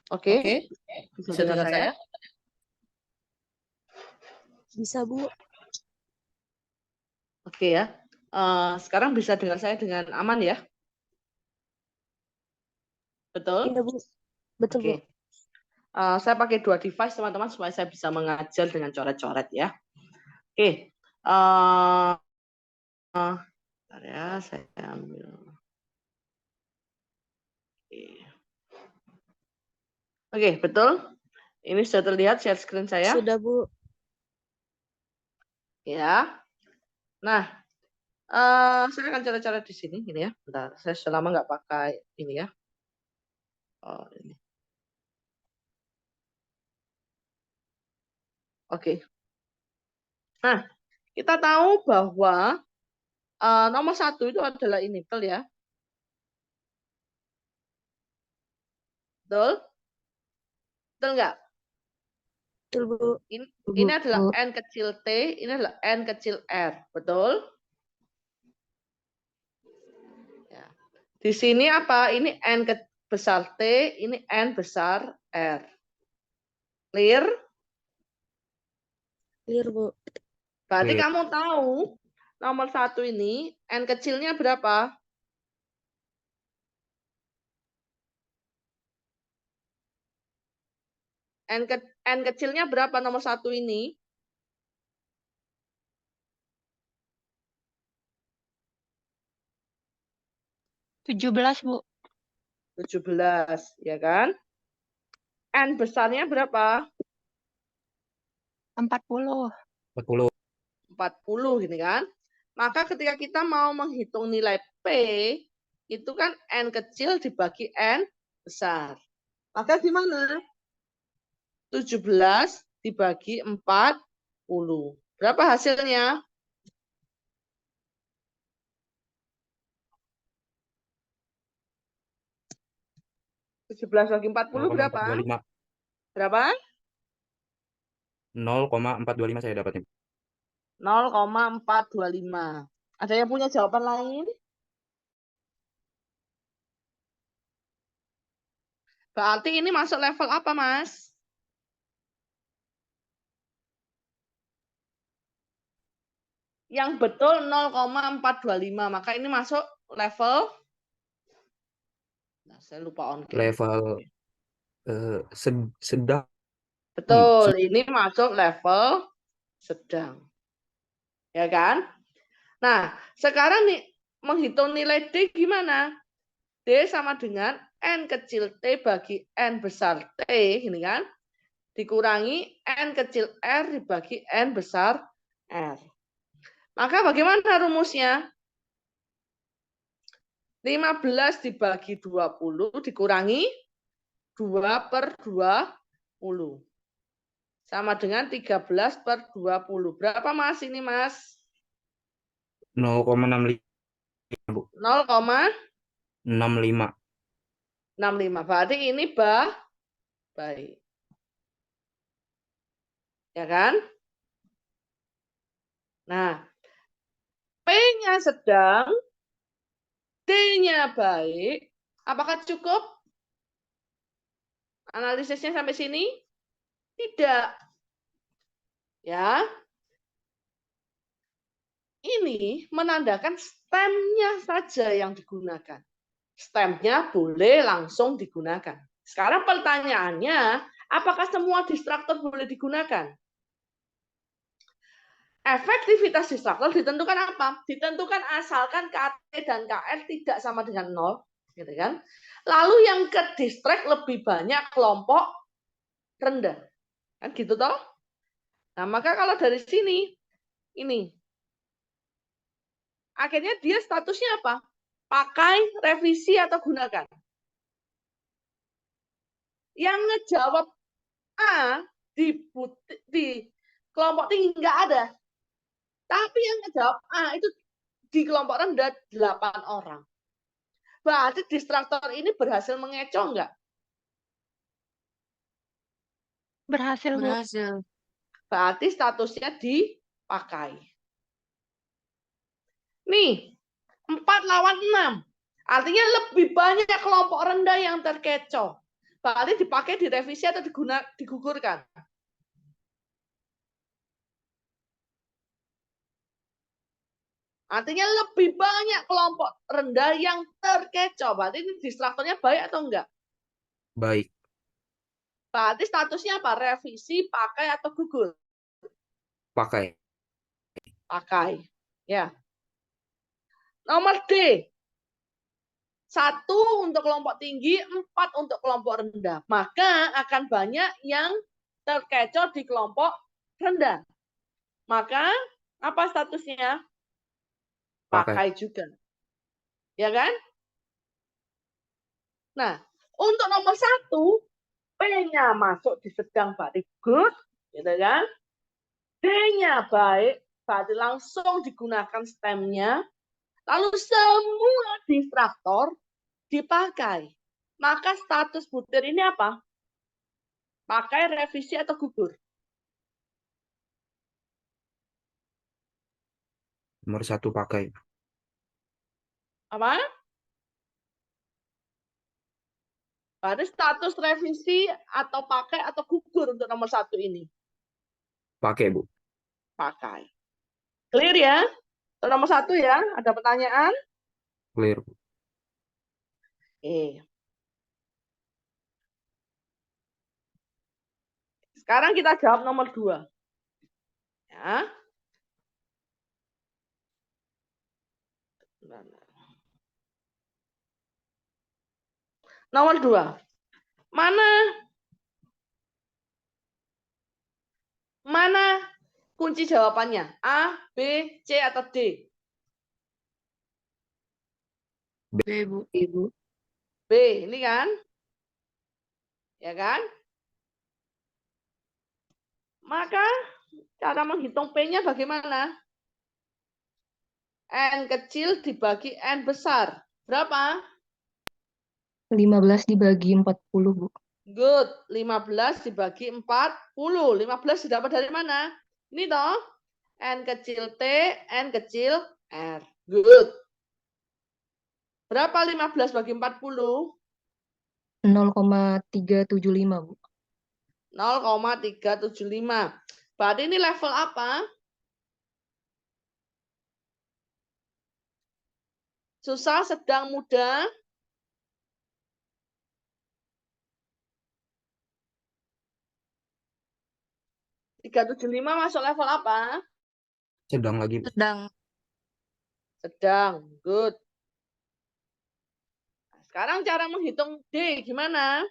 Oke, bisa Bisa dengar dengar saya? saya? Bisa, Bu. Oke ya. Sekarang bisa dengar saya dengan aman ya? Betul? Iya, Bu. Betul, Bu. Oke. Saya pakai dua device teman-teman supaya saya bisa mengajar dengan coret-coret ya. Oke. Bentar ya, saya ambil. Oke, betul. Ini sudah terlihat share screen saya? Sudah, Bu. Ya. Nah, saya akan coret-coret di sini, ini ya. Bentar, saya selama nggak pakai ini ya. Oh, ini. Oke. Nah, kita tahu bahwa nomor satu itu adalah ini, betul ya? Betul? Betul nggak? Betul, Bu. Ini adalah N kecil T, ini adalah N kecil R. Betul? Ya. Di sini apa? Ini N besar T, ini N besar R. Clear? Clear, Bu. Berarti Clear. kamu tahu nomor satu ini N kecilnya berapa? N kecilnya berapa nomor satu ini? belas, Bu. 17, ya kan? N besarnya berapa? 40. 40. 40 gini kan. Maka ketika kita mau menghitung nilai P, itu kan N kecil dibagi N besar. Maka gimana? 17 dibagi 40. Berapa hasilnya? 17 bagi 40 berapa? 0,425. Berapa? 0,425 saya dapatin. 0,425. Ada yang punya jawaban lain? Berarti ini masuk level apa, Mas? Yang betul 0,425. Maka ini masuk level. Nah, saya lupa on cam. Level sedang. Betul, ini masuk level sedang. Ya kan? Nah, sekarang nih menghitung nilai D gimana? D sama dengan N kecil T bagi N besar T, ini kan? Dikurangi N kecil R dibagi N besar R. Maka bagaimana rumusnya? 15 dibagi 20 dikurangi 2/20. Sama dengan 13/20. Berapa, Mas, ini, Mas? 0,65, Bu. 0,65. 65. Berarti ini baik. Ya kan? Nah, P-nya sedang, D-nya baik. Apakah cukup? Analisisnya sampai sini? Tidak. Ya. Ini menandakan stemnya saja yang digunakan. Stemnya boleh langsung digunakan. Sekarang pertanyaannya, apakah semua distraktor boleh digunakan? Efektivitas distraktor ditentukan apa? Ditentukan asalkan KT dan KR tidak sama dengan 0. Gitu kan? Lalu yang ke distract lebih banyak kelompok rendah. Kan gitu toh? Nah, maka kalau dari sini, ini. Akhirnya dia statusnya apa? Pakai, revisi, atau gunakan. Yang ngejawab A di kelompok tinggi nggak ada. Tapi yang ngejawab A itu di kelompok rendah 8 orang. Berarti distraktor ini berhasil mengecoh nggak? Berhasil, Bu. Berhasil. Berarti statusnya dipakai. Nih, 4 lawan 6. Artinya lebih banyak kelompok rendah yang terkecoh. berarti dipakai, direvisi atau digugurkan? Artinya lebih banyak kelompok rendah yang terkecoh. Berarti ini distraktornya baik atau enggak? Baik. Berarti statusnya apa? Revisi, pakai, atau gugur? Pakai. Pakai. Ya. Nomor D. 1 untuk kelompok tinggi, 4 untuk kelompok rendah. Maka akan banyak yang terkecoh di kelompok rendah. Maka apa statusnya? Pakai juga. Ya kan? Nah, untuk nomor 1, P-nya masuk di sedang, berarti good, gitu kan? D-nya baik, berarti langsung digunakan stemnya. Lalu semua distraktor dipakai. Maka status butir ini apa? Pakai, revisi, atau gugur? Nomor 1 pakai. Apa? Berarti status revisi atau pakai atau gugur untuk nomor 1 ini? Pakai, Bu. Pakai. Clear ya? Untuk nomor 1 ya, ada pertanyaan? Clear, Bu. Sekarang kita jawab nomor 2. Ya. Nomor 2. Mana kunci jawabannya? A, B, C, atau D? B, Bu. Ibu. B, ini kan? Ya kan? Maka cara menghitung P-nya bagaimana? N kecil dibagi N besar. Berapa? 15 dibagi 40, Bu. Good. 15 dibagi 40. 15 didapat dari mana? Ini toh. N kecil T, N kecil R. Good. Berapa 15 bagi 40? 0,375, Bu. 0,375. Berarti ini level apa? Susah, sedang, mudah? .375 masuk level apa? Sedang lagi, Bu. Sedang. Sedang. Good. Sekarang cara menghitung D gimana?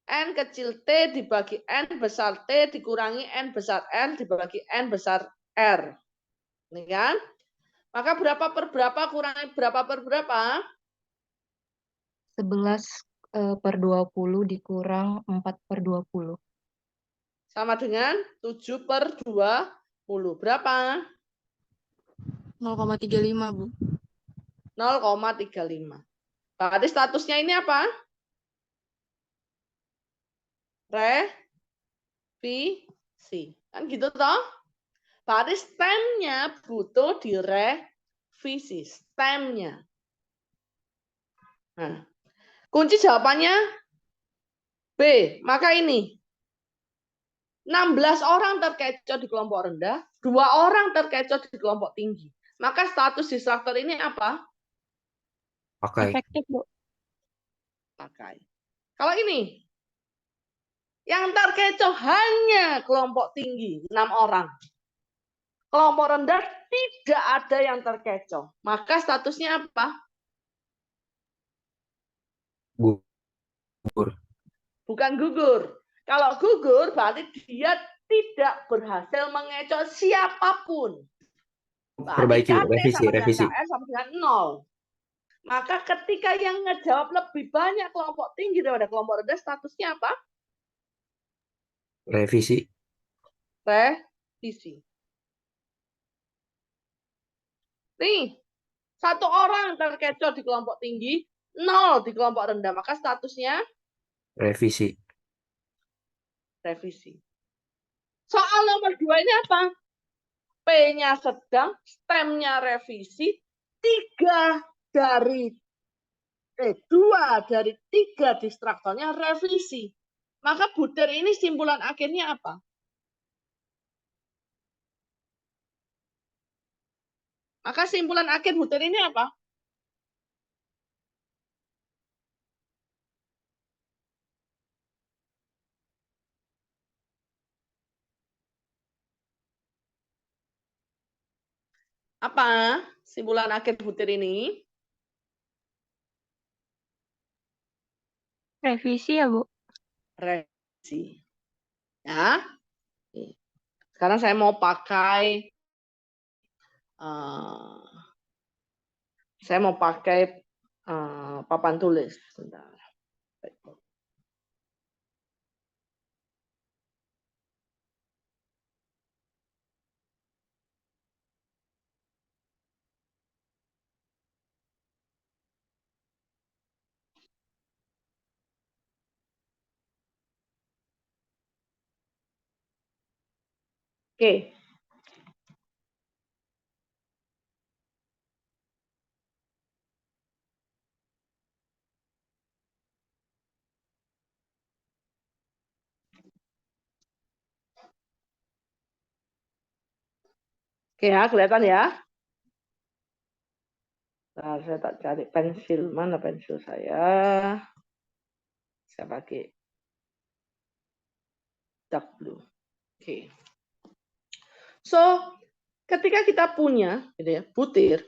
N kecil T dibagi N besar T dikurangi N besar R dibagi N besar R. Ini kan? Maka berapa per berapa kurangi berapa per berapa? 11 per 20 dikurang 4 per 20. Sama dengan 7 per 20. Berapa? 0,35, Bu. 0,35. Berarti statusnya ini apa? Revisi. Kan gitu toh? Berarti stemnya butuh direvisi. Stemnya. Nah, kunci jawabannya B. Maka ini. 16 orang terkecoh di kelompok rendah, 2 orang terkecoh di kelompok tinggi. Maka status distraktor ini apa? Pakai. Efektif, Bu. Pakai. Kalau ini, yang terkecoh hanya kelompok tinggi, 6 orang. Kelompok rendah tidak ada yang terkecoh. Maka statusnya apa? Gugur. Bukan gugur. Kalau gugur berarti dia tidak berhasil mengecoh siapapun. Perbaiki, KT revisi, sama dengan revisi. KR sama dengan 0. Maka ketika yang ngejawab lebih banyak kelompok tinggi daripada kelompok rendah, statusnya apa? Revisi. Revisi. Nih, 1 orang terkecoh di kelompok tinggi, 0 di kelompok rendah. Maka statusnya Revisi. revisi. Soal nomor 2 ini apa? P-nya sedang, stemnya revisi, 3 dari 2 dari 3 distraktornya revisi. Maka butir ini simpulan akhirnya apa? Maka simpulan akhir butir ini apa? Apa simpulan akhir butir ini? Revisi ya, Bu? Revisi. Ya. Sekarang saya mau pakai papan tulis. Sebentar. Oke. Oke ya, kelihatan ya. Nah, saya tak cari pensil. Mana pensil saya? Saya pakai dark blue. Oke. So, ketika kita punya gitu ya, butir,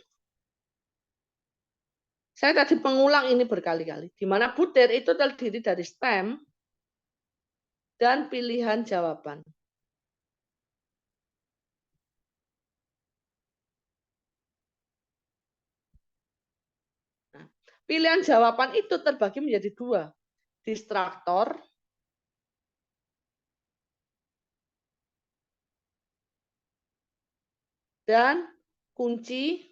saya tadi mengulang ini berkali-kali, di mana butir itu terdiri dari stem dan pilihan jawaban. Nah, pilihan jawaban itu terbagi menjadi 2, distraktor dan kunci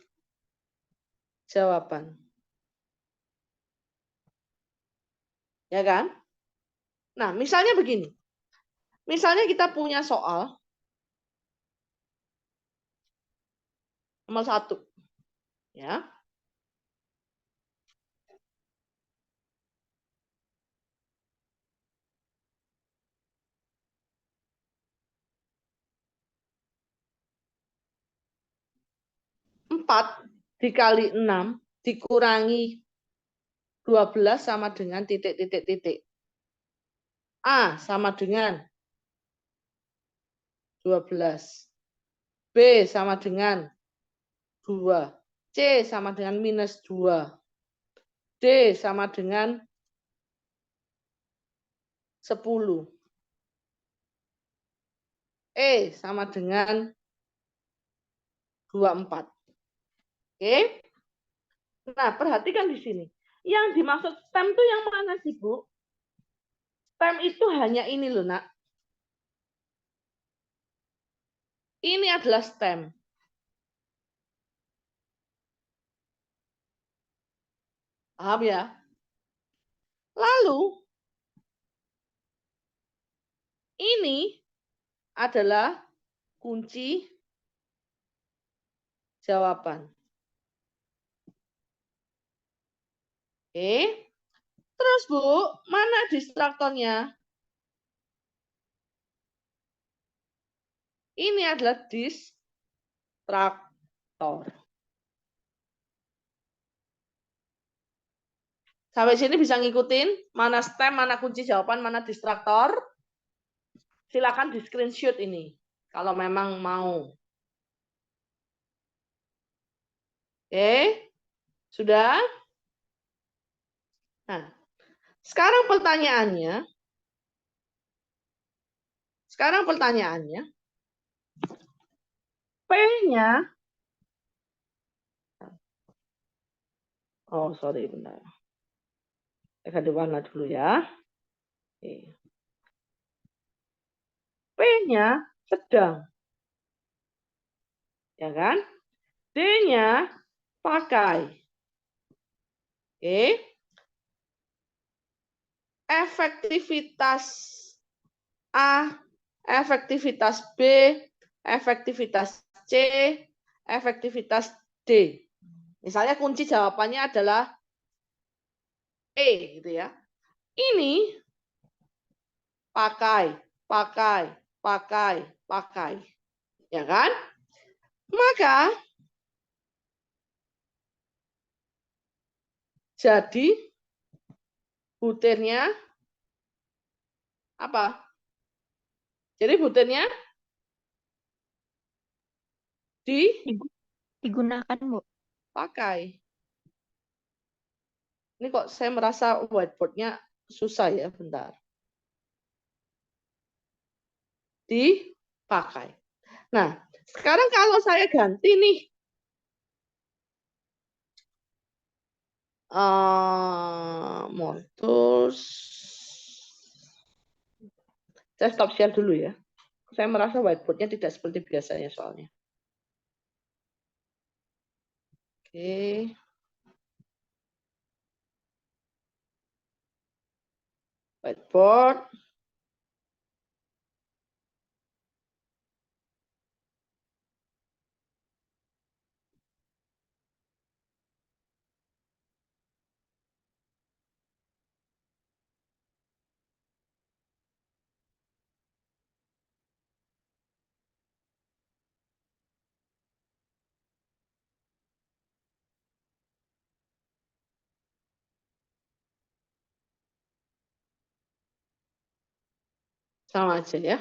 jawaban. Ya kan? Nah, misalnya begini. Misalnya kita punya soal nomor 1. Ya. Empat dikali 6 dikurangi 12 sama dengan titik. A sama dengan 12. B sama dengan 2. C sama dengan minus 2. D sama dengan 10. E sama dengan 24. Oke? Nah, perhatikan di sini. Yang dimaksud stem itu yang mana sih, Bu? Stem itu hanya ini loh, Nak. Ini adalah stem. Paham ya? Lalu, ini adalah kunci jawaban. Oke. Terus, Bu, mana distraktornya? Ini adalah distraktor. Sampai sini bisa ngikutin mana stem, mana kunci jawaban, mana distraktor? Silakan di screenshot ini kalau memang mau. Oke, sudah? Nah, sekarang pertanyaannya, P-nya, oh sorry, benar. Saya ganti warna dulu ya. Oke. P-nya sedang. Ya kan? D-nya pakai. Oke. Efektivitas A, efektivitas B, efektivitas C, efektivitas D. Misalnya kunci jawabannya adalah E gitu ya. Ini pakai, pakai. Ya kan? Maka jadi butirnya apa? Jadi butirnya Digunakan, Bu. dipakai. Ini kok saya merasa whiteboard-nya susah ya, bentar. Dipakai. Nah, sekarang kalau saya ganti nih. Modus. Saya stop share dulu ya. Saya merasa whiteboard-nya tidak seperti biasanya soalnya. Oke. Whiteboard. Sama aja ya.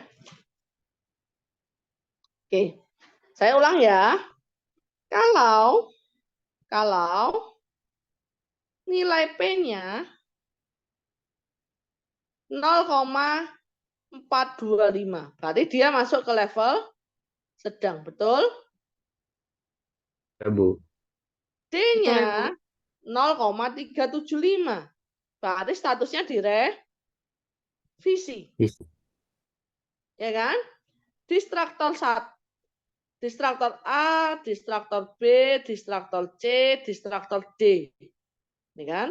Oke. Saya ulang ya. Kalau nilai P-nya 0,425. Berarti dia masuk ke level sedang, betul? Ya, Bu. D-nya 0,375. Berarti statusnya direvisi. Visi. Ya kan? Distraktor 1. Distraktor A, distraktor B, distraktor C, distraktor D. Ini kan?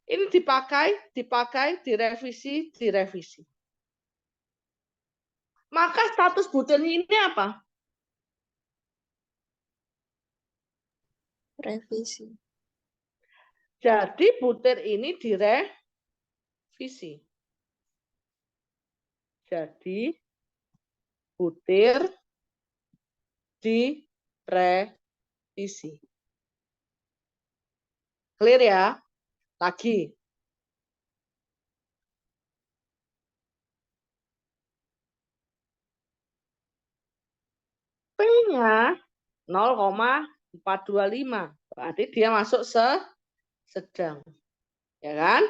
Ini dipakai, direvisi. Maka status butir ini apa? Revisi. Jadi butir ini direvisi. Jadi butir direvisi. Clear ya? Lagi. P-nya 0,425. Berarti dia masuk sedang. Ya kan?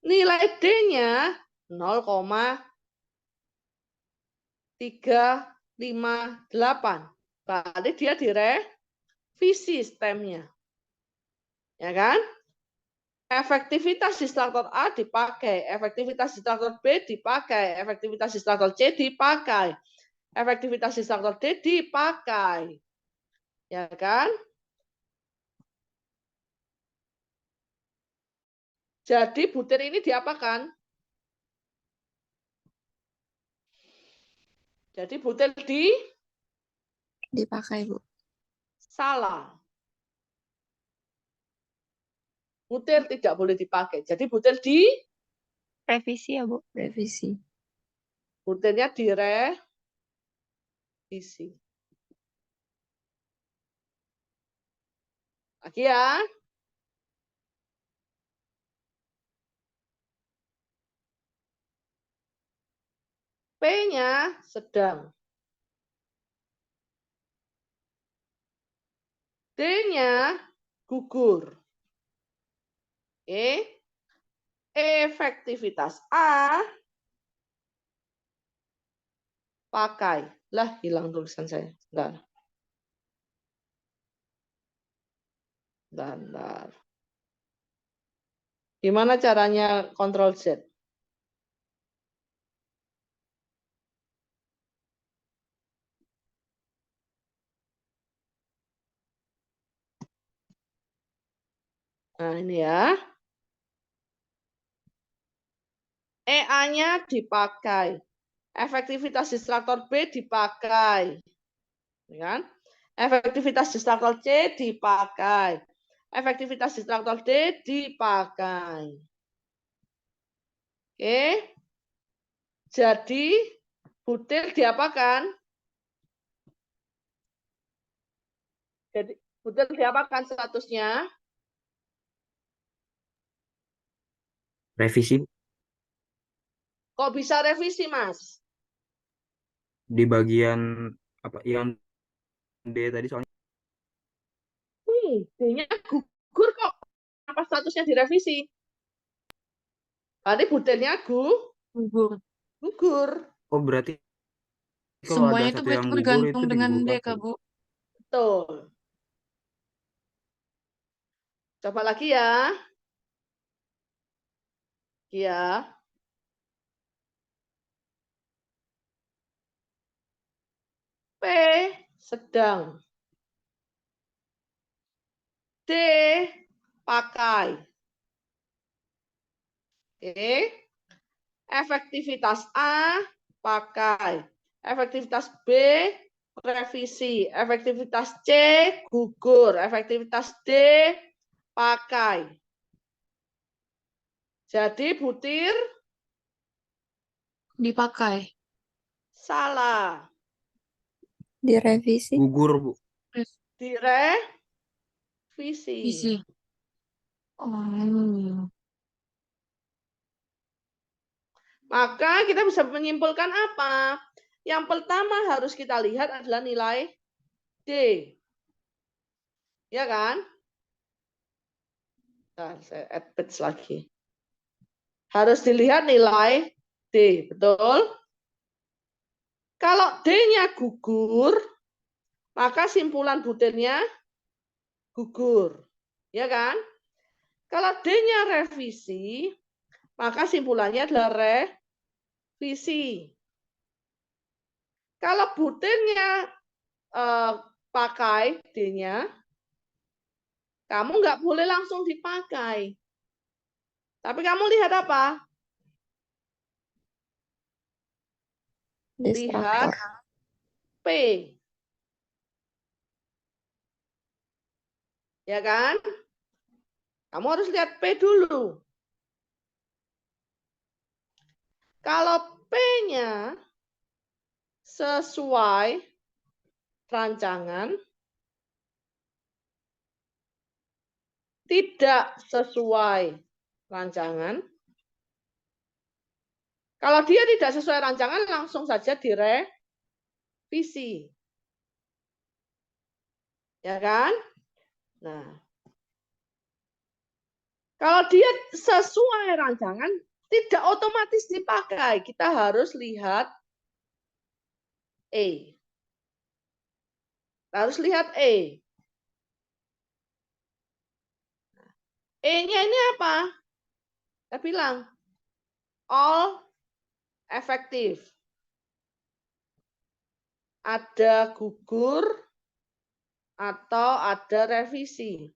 Nilai D-nya 0,358. Berarti dia direvisi stemnya. Ya kan? Efektivitas distraktor A dipakai, efektivitas distraktor B dipakai, efektivitas distraktor C dipakai, efektivitas distraktor D dipakai. Ya kan? Jadi butir ini diapakan? Jadi butir Dipakai, Bu. salah. Butir tidak boleh dipakai. Jadi butir Revisi ya, Bu. Revisi. butirnya direvisi. Lagi ya. P-nya sedang. D-nya gugur. Oke. Efektivitas A pakai. Lah, hilang tulisan saya. Bentar. Gimana caranya Ctrl Z? Nah, ini ya. EA-nya dipakai. Efektivitas distraktor B dipakai. Kan? Efektivitas distraktor C dipakai. efektivitas distraktor D dipakai. Oke. Jadi butir diapakan? Jadi butir diapakan statusnya? Revisi Kok bisa revisi, Mas? di bagian apa yang D tadi soalnya D-nya gugur kok. Apa statusnya direvisi? Berarti butirnya Gugur. gugur. oh berarti kalau ada Semuanya itu satu berarti yang gugur bergantung itu dengan D, digugurkan. Kak, Bu. Betul. Coba lagi ya. Ya. P sedang. D pakai. Oke. Efektivitas A pakai. Efektivitas B revisi. Efektivitas C gugur. Efektivitas D pakai. Jadi butir Dipakai. salah. Direvisi. Gugur, Bu. Direvisi. Visi. Oh. Maka kita bisa menyimpulkan apa? Yang pertama harus kita lihat adalah nilai D. Ya kan? Nah, saya add batch lagi. Harus dilihat nilai D, betul? Kalau D-nya gugur, maka simpulan butirnya gugur. Ya kan? Kalau D-nya revisi, maka simpulannya adalah revisi. Kalau butirnya pakai D-nya, kamu nggak boleh langsung dipakai. Tapi kamu lihat apa? Lihat Distraktor. P. Ya kan? Kamu harus lihat P dulu. Kalau P-nya sesuai rancangan, tidak sesuai rancangan. Kalau dia tidak sesuai rancangan, langsung saja direvisi. Ya kan? Nah, kalau dia sesuai rancangan, tidak otomatis dipakai. Kita harus lihat E. Harus lihat E. E-nya ini apa? Saya bilang, all efektif. Ada gugur atau ada revisi.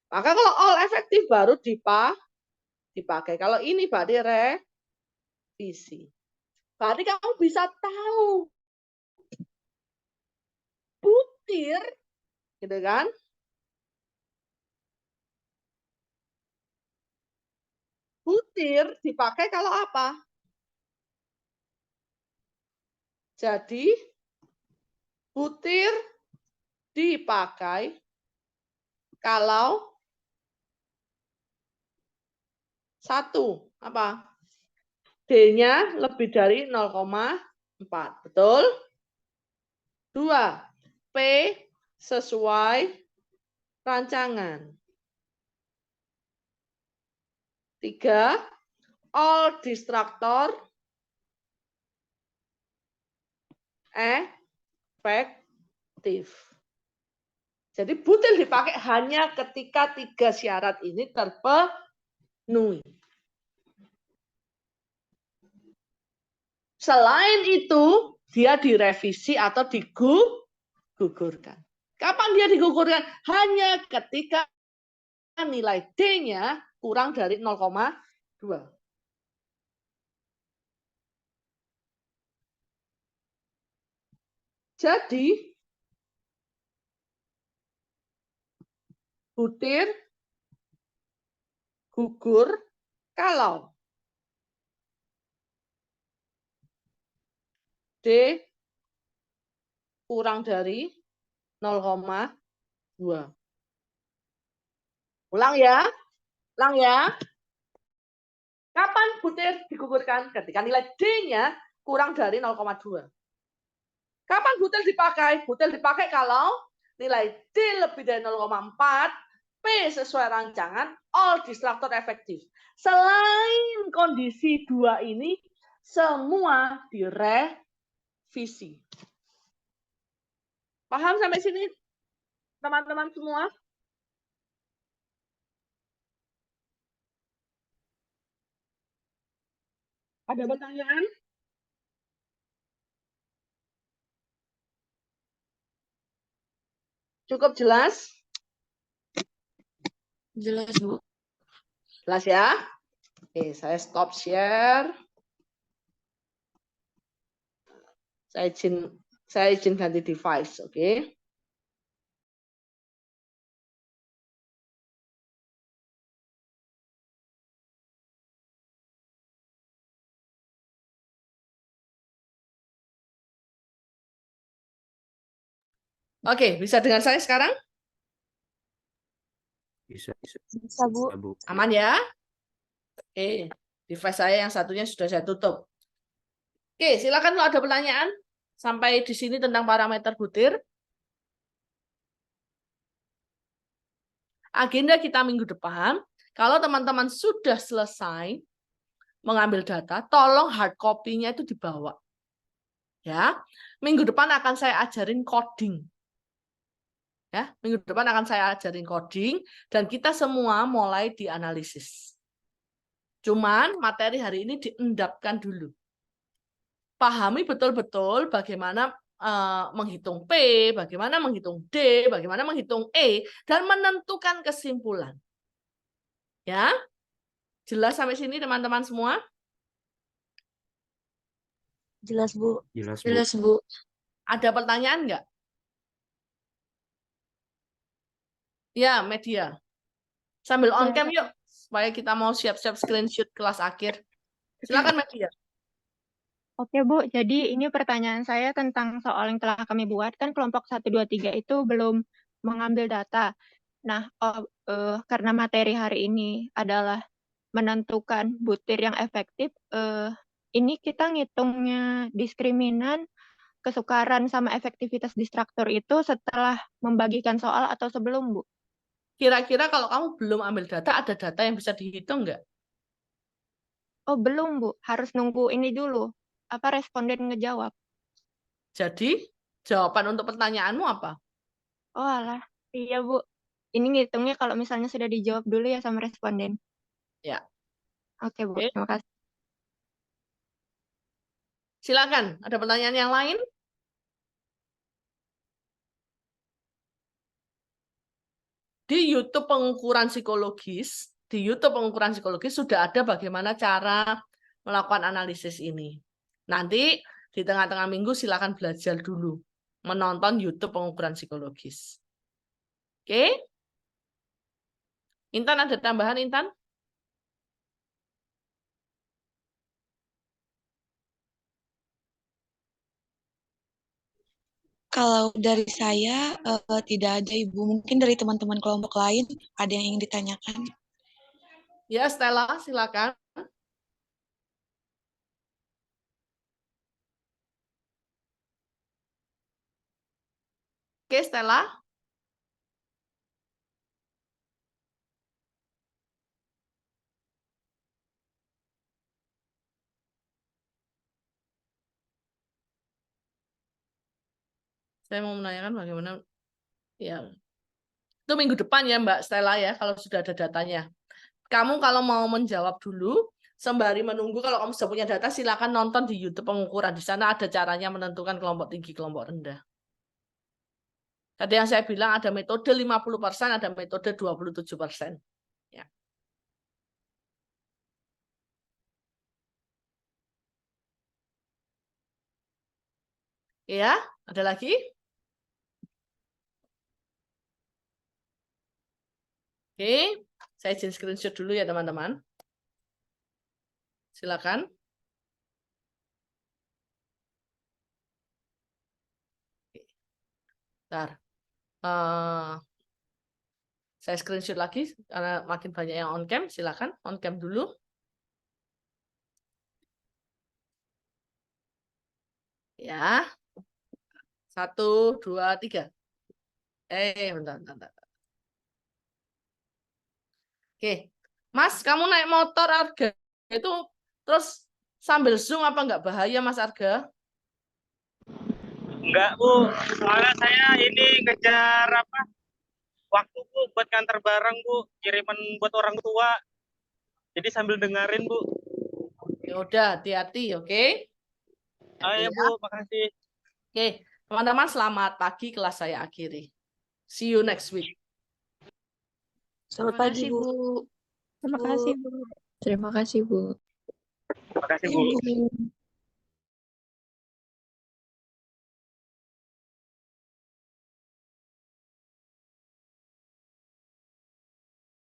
Maka kalau all efektif baru dipakai. Kalau ini berarti revisi. Berarti kamu bisa tahu butir, gitu kan? Butir dipakai kalau apa? Jadi butir dipakai kalau satu apa? D-nya lebih dari 0,4. Betul? 2. P sesuai rancangan. 3. All distraktor efektif. Jadi butir dipakai hanya ketika 3 syarat ini terpenuhi. Selain itu, dia direvisi atau digugurkan. Kapan dia digugurkan? Hanya ketika nilai D-nya kurang dari 0,2. Jadi, butir gugur kalau D kurang dari 0,2. Ulang ya. Kapan butir digugurkan? Ketika nilai D-nya kurang dari 0,2. Kapan butir dipakai? Butir dipakai kalau nilai D lebih dari 0,4, P sesuai rancangan, all destruktor efektif. Selain kondisi 2 ini, semua direvisi. Paham sampai sini, teman-teman semua? Ada pertanyaan? Cukup jelas? Jelas, Bu. Jelas ya? Oke, saya stop share. Saya izin ganti device, oke? Oke, bisa dengan saya sekarang? Bisa, Bisa, Bu. Bu. Aman ya? Oke, device saya yang satunya sudah saya tutup. Oke, silakan kalau ada pertanyaan sampai di sini tentang parameter butir. Agenda kita minggu depan, kalau teman-teman sudah selesai mengambil data, tolong hard copy-nya itu dibawa. Ya, minggu depan akan saya ajarin coding. Ya, minggu depan akan saya ajarin coding dan kita semua mulai dianalisis. Cuman materi hari ini diendapkan dulu. Pahami betul-betul bagaimana menghitung P, bagaimana menghitung D, bagaimana menghitung E, dan menentukan kesimpulan. Ya, jelas sampai sini teman-teman semua? Jelas, Bu. Jelas, Bu. Jelas, Bu. Ada pertanyaan nggak? Ya, media. Sambil on cam yuk, supaya kita mau siap-siap screenshot kelas akhir. Silakan media. Oke, Bu. Jadi ini pertanyaan saya tentang soal yang telah kami buat. Kan kelompok 1, 2, 3 itu belum mengambil data. Nah, karena materi hari ini adalah menentukan butir yang efektif, ini kita ngitungnya diskriminan, kesukaran, sama efektivitas distraktor itu setelah membagikan soal atau sebelum, Bu? Kira-kira kalau kamu belum ambil data, ada data yang bisa dihitung nggak? Oh, belum, Bu. Harus nunggu ini dulu. Apa responden ngejawab? Jadi, jawaban untuk pertanyaanmu apa? Oh, alah. Iya, Bu. Ini ngitungnya kalau misalnya sudah dijawab dulu ya sama responden. Ya. Oke, Bu. Oke. Terima kasih. Silakan, ada pertanyaan yang lain? Di YouTube pengukuran psikologis sudah ada bagaimana cara melakukan analisis ini. Nanti di tengah-tengah minggu silakan belajar dulu menonton YouTube pengukuran psikologis. Oke? Intan ada tambahan, Intan? Kalau dari saya tidak ada, Ibu. Mungkin dari teman-teman kelompok lain ada yang ingin ditanyakan. Ya, Stella, silakan. Oke, Stella. Saya mau menanyakan bagaimana, ya, itu minggu depan ya Mbak Stella ya, kalau sudah ada datanya. Kamu kalau mau menjawab dulu, sembari menunggu kalau kamu sudah punya data, silakan nonton di YouTube pengukuran. Di sana ada caranya menentukan kelompok tinggi, kelompok rendah. Tadi yang saya bilang ada metode 50%, ada metode 27%. Ya. Ya, ada lagi? Oke, saya izin screenshot dulu ya teman-teman. Silakan. Bentar. Saya screenshot lagi karena makin banyak yang on cam. Silakan on cam dulu. Ya. 1, 2, 3. Bentar. Oke. Mas, kamu naik motor Arga itu terus sambil Zoom apa enggak bahaya Mas Arga? Enggak, Bu. Soalnya saya ini ngejar waktu, Bu, buat ngantar barang, Bu. Kiriman buat orang tua. Jadi sambil dengerin, Bu. Ya udah, hati-hati, oke? Ya, Bu. Makasih. Oke, teman-teman selamat pagi, kelas saya akhiri. See you next week. Selamat Terima pagi, kasih, Bu. Bu. Terima kasih, Bu. Terima kasih, Bu. Makasih, Iya, Bu. Bu.